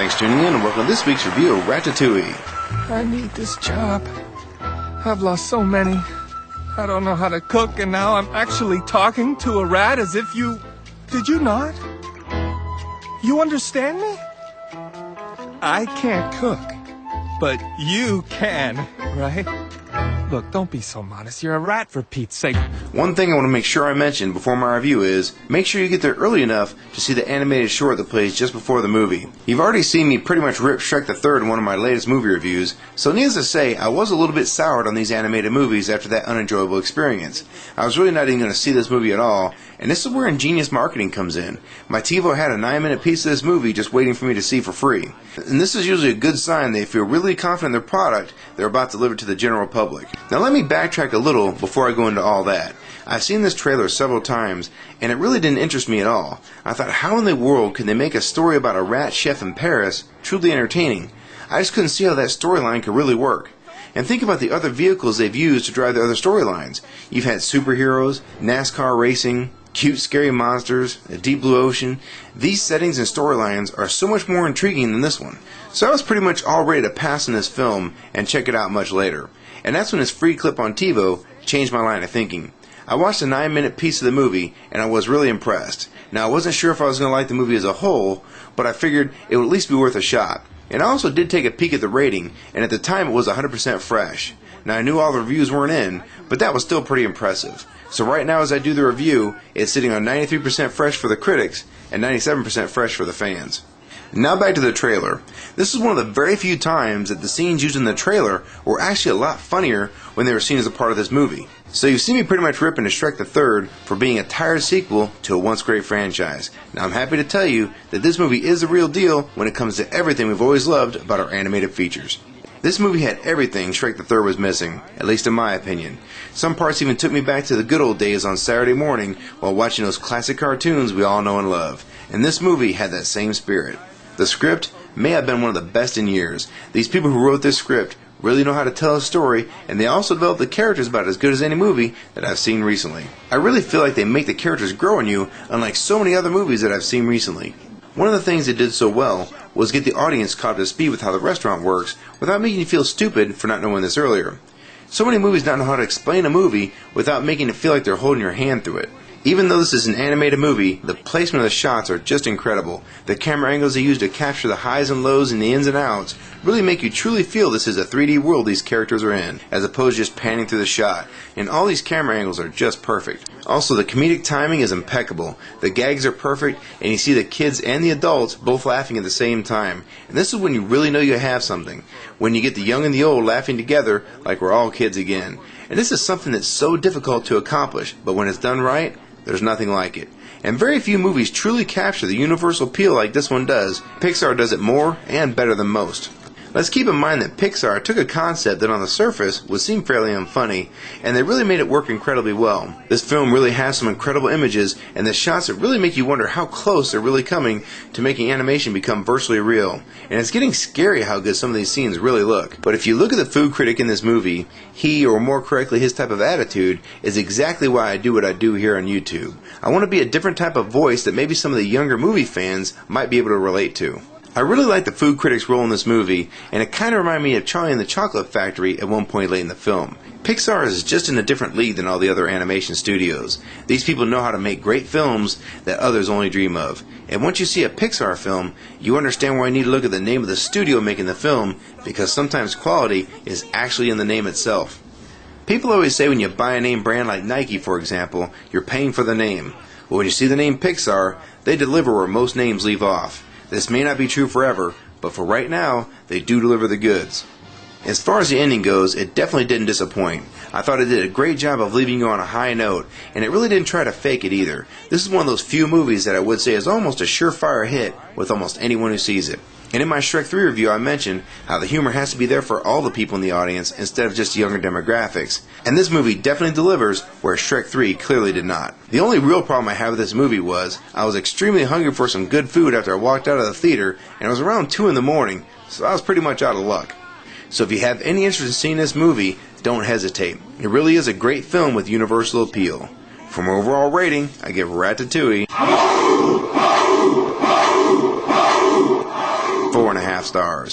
Thanks for tuning in and welcome to this week's review of Ratatouille. I need this job. I've lost so many. I don't know how to cook, and now I'm actually talking to a rat as if you... Did you not? You understand me? I can't cook, but you can, right? Look, don't be so modest. You're a rat, for Pete's sake. One thing I want to make sure I mention before my review is, make sure you get there early enough to see the animated short that plays just before the movie. You've already seen me pretty much rip Shrek the Third in one of my latest movie reviews, so needless to say, I was a little bit soured on these animated movies after that unenjoyable experience. I was really not even going to see this movie at all, and this is where ingenious marketing comes in. My TiVo had a 9-minute piece of this movie just waiting for me to see for free. And this is usually a good sign they feel really confident in their product they're about to deliver to the general public. Now let me backtrack a little before I go into all that. I've seen this trailer several times, and it really didn't interest me at all. I thought, how in the world can they make a story about a rat chef in Paris truly entertaining? I just couldn't see how that storyline could really work. And think about the other vehicles they've used to drive their other storylines. You've had superheroes, NASCAR racing, cute scary monsters, a deep blue ocean. These settings and storylines are so much more intriguing than this one. So I was pretty much all ready to pass on this film and check it out much later. And that's when this free clip on TiVo changed my line of thinking. I watched a 9-minute piece of the movie and I was really impressed. Now I wasn't sure if I was going to like the movie as a whole, but I figured it would at least be worth a shot. And I also did take a peek at the rating, and at the time it was 100% fresh. Now I knew all the reviews weren't in, but that was still pretty impressive. So right now as I do the review, it's sitting on 93% fresh for the critics and 97% fresh for the fans. Now back to the trailer. This is one of the very few times that the scenes used in the trailer were actually a lot funnier when they were seen as a part of this movie. So you've seen me pretty much rip into Shrek the Third for being a tired sequel to a once great franchise. Now I'm happy to tell you that this movie is the real deal when it comes to everything we've always loved about our animated features. This movie had everything Shrek the Third was missing, at least in my opinion. Some parts even took me back to the good old days on Saturday morning while watching those classic cartoons we all know and love. And this movie had that same spirit. The script may have been one of the best in years. These people who wrote this script really know how to tell a story, and they also develop the characters about as good as any movie that I've seen recently. I really feel like they make the characters grow on you, unlike so many other movies that I've seen recently. One of the things they did so well was get the audience caught up to speed with how the restaurant works without making you feel stupid for not knowing this earlier. So many movies don't know how to explain a movie without making it feel like they're holding your hand through it. Even though this is an animated movie, the placement of the shots are just incredible. The camera angles they use to capture the highs and lows and the ins and outs really make you truly feel this is a 3D world these characters are in, as opposed to just panning through the shot. And all these camera angles are just perfect. Also, the comedic timing is impeccable. The gags are perfect, and you see the kids and the adults both laughing at the same time. And this is when you really know you have something. When you get the young and the old laughing together like we're all kids again. And this is something that's so difficult to accomplish, but when it's done right, there's nothing like it. And very few movies truly capture the universal appeal like this one does. Pixar does it more and better than most. Let's keep in mind that Pixar took a concept that on the surface would seem fairly unfunny, and they really made it work incredibly well. This film really has some incredible images, and the shots that really make you wonder how close they're really coming to making animation become virtually real. And it's getting scary how good some of these scenes really look. But if you look at the food critic in this movie, he, or more correctly his type of attitude, is exactly why I do what I do here on YouTube. I want to be a different type of voice that maybe some of the younger movie fans might be able to relate to. I really like the food critic's role in this movie, and it kind of reminded me of Charlie and the Chocolate Factory at one point late in the film. Pixar is just in a different league than all the other animation studios. These people know how to make great films that others only dream of. And once you see a Pixar film, you understand why you need to look at the name of the studio making the film, because sometimes quality is actually in the name itself. People always say when you buy a name brand like Nike, for example, you're paying for the name. Well, when you see the name Pixar, they deliver where most names leave off. This may not be true forever, but for right now, they do deliver the goods. As far as the ending goes, it definitely didn't disappoint. I thought it did a great job of leaving you on a high note, and it really didn't try to fake it either. This is one of those few movies that I would say is almost a surefire hit with almost anyone who sees it. And in my Shrek 3 review, I mentioned how the humor has to be there for all the people in the audience instead of just younger demographics. And this movie definitely delivers where Shrek 3 clearly did not. The only real problem I had with this movie was I was extremely hungry for some good food after I walked out of the theater, and it was around 2 in the morning, so I was pretty much out of luck. So if you have any interest in seeing this movie, don't hesitate. It really is a great film with universal appeal. For my overall rating, I give Ratatouille 4.5 stars.